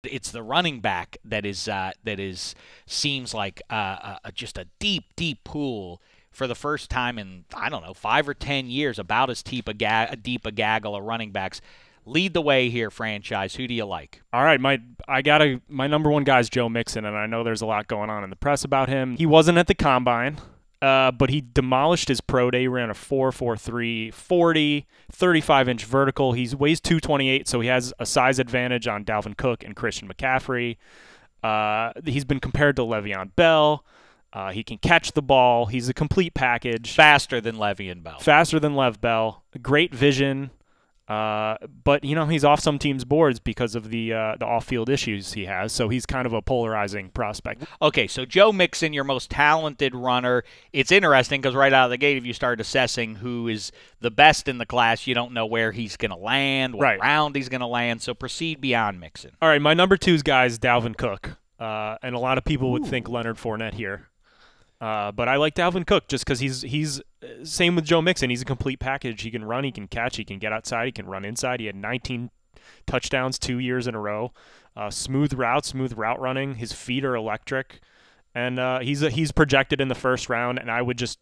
It's the running back that is seems like just a deep pool for the first time in, I don't know, 5 or 10 years. About as deep a gaggle of running backs. Lead the way here, franchise. Who do you like? All right, my number one guy is Joe Mixon, and I know there's a lot going on in the press about him. He wasn't at the combine, but he demolished his pro day. He ran a 4.43 40, 35-inch vertical. He weighs 228, so he has a size advantage on Dalvin Cook and Christian McCaffrey. He's been compared to Le'Veon Bell. He can catch the ball. He's a complete package. Faster than Le'Veon Bell. Faster than Lev Bell. Great vision. But he's off some teams' boards because of the off-field issues he has. So he's kind of a polarizing prospect. Okay, so Joe Mixon, your most talented runner. It's interesting because right out of the gate, if you start assessing who is the best in the class, you don't know where he's going to land, what round he's going to land. So proceed beyond Mixon. All right, my number 2 guy is Dalvin Cook, and a lot of people would think Leonard Fournette here. But I like Dalvin Cook just because he's same with Joe Mixon. He's a complete package. He can run, he can catch, he can get outside, he can run inside. He had 19 touchdowns 2 years in a row. Smooth route running. His feet are electric, and he's projected in the first round. And I would just,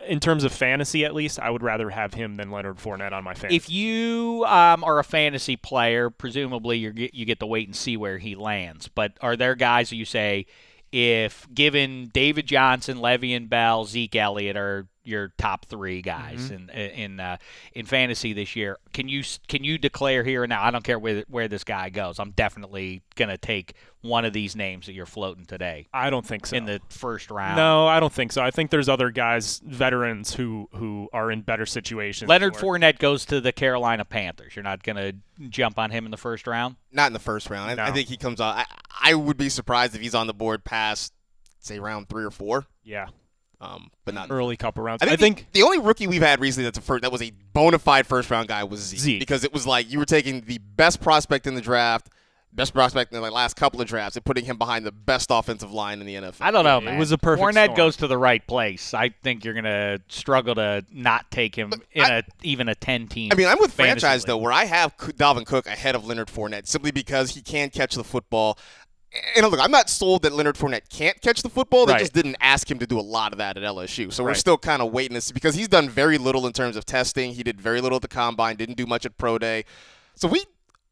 in terms of fantasy at least, I would rather have him than Leonard Fournette on my fantasy. If you are a fantasy player, presumably you get to wait and see where he lands. But are there guys that you say, if given David Johnson, Le'Veon Bell, Zeke Elliott are your top 3 guys in fantasy this year, can you declare here and now, I don't care where this guy goes, I'm definitely gonna take one of these names that you're floating today? I don't think so. In the first round? No, I don't think so. I think there's other guys, veterans, who are in better situations. Leonard Fournette goes to the Carolina Panthers. You're not gonna jump on him in the first round? Not in the first round. I think he comes on. I would be surprised if he's on the board past, say, round 3 or 4. Yeah. But not early couple rounds. I think the only rookie we've had recently that was a bona fide first round guy was Zeke. Because it was like you were taking the best prospect in the draft, best prospect in the last couple of drafts, and putting him behind the best offensive line in the NFL. I don't know, man. It was a perfect Fournette storm. goes to the right place. I think you're going to struggle to not take him even a 10-team. I mean, I'm with franchise, though, where I have Dalvin Cook ahead of Leonard Fournette simply because he can catch the football. And look, I'm not sold that Leonard Fournette can't catch the football. They just didn't ask him to do a lot of that at LSU. So we're still kind of waiting to see, because he's done very little in terms of testing. He did very little at the Combine, didn't do much at Pro Day. So we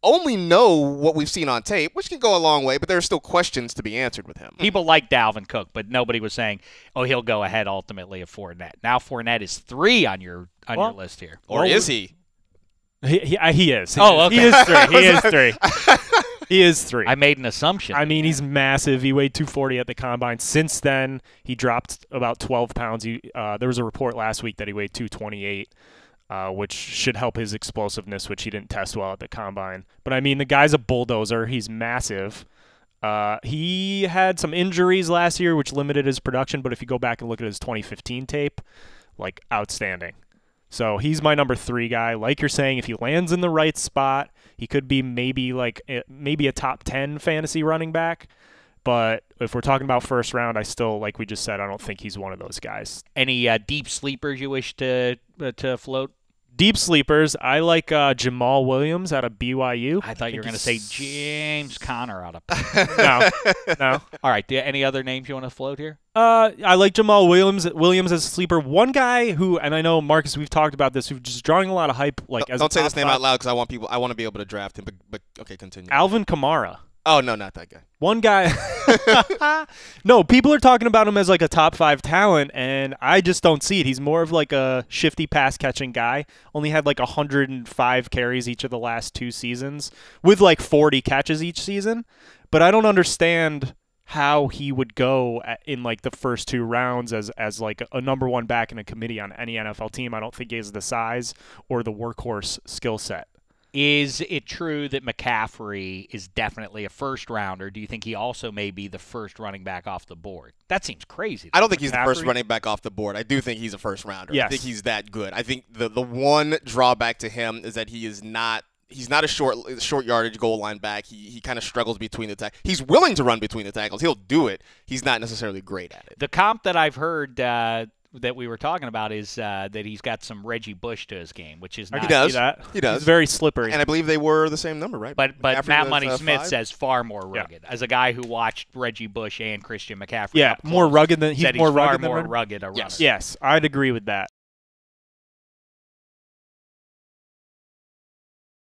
only know what we've seen on tape, which can go a long way, but there are still questions to be answered with him. People like Dalvin Cook, but nobody was saying, oh, he'll go ahead ultimately of Fournette. Now Fournette is 3 on your list here. Or is he? He is. Oh, okay. He is 3. He is 3. He is 3. I made an assumption. I mean, he's massive. He weighed 240 at the Combine. Since then, he dropped about 12 pounds. There was a report last week that he weighed 228, which should help his explosiveness, which he didn't test well at the Combine. But, I mean, the guy's a bulldozer. He's massive. He had some injuries last year, which limited his production. But if you go back and look at his 2015 tape, outstanding. So he's my number 3 guy. Like you're saying, if he lands in the right spot, he could be maybe a top 10 fantasy running back. But if we're talking about first round, I still, like we just said, I don't think he's one of those guys. Any deep sleepers you wish to float? Deep sleepers, I like Jamal Williams out of BYU. I thought you were going to say James Conner out of No. All right, any other names you want to float here? I like Jamal Williams as a sleeper. One guy who, and I know, Marcus, we've talked about this, who's just drawing a lot of hype. Don't say this name out loud because I want to be able to draft him. But okay, continue. Alvin Kamara. Oh, no, not that guy. One guy. No, people are talking about him as a top 5 talent, and I just don't see it. He's more of a shifty pass-catching guy. Only had 105 carries each of the last 2 seasons with 40 catches each season. But I don't understand how he would go in the first 2 rounds as a number 1 back in a committee on any NFL team. I don't think he has the size or the workhorse skill set. Is it true that McCaffrey is definitely a first rounder? Do you think he also may be the first running back off the board? That seems crazy. I don't think he's the first running back off the board. I do think he's a first rounder. Yes. I think he's that good. I think the one drawback to him is that he's not a short yardage goal line back. He kind of struggles between the tackles. He's willing to run between the tackles. He'll do it. He's not necessarily great at it. The comp that I've heard that we were talking about is that he's got some Reggie Bush to his game, which is not. He does. See that. He does. He's very slippery. And I believe they were the same number, right? But McCaffrey Matt was, Money Smith 5? says far more rugged. As a guy who watched Reggie Bush and Christian McCaffrey, Yeah, up close, more rugged than said he's more far rugged more than rugged a runner. Yes. Yes, I'd agree with that.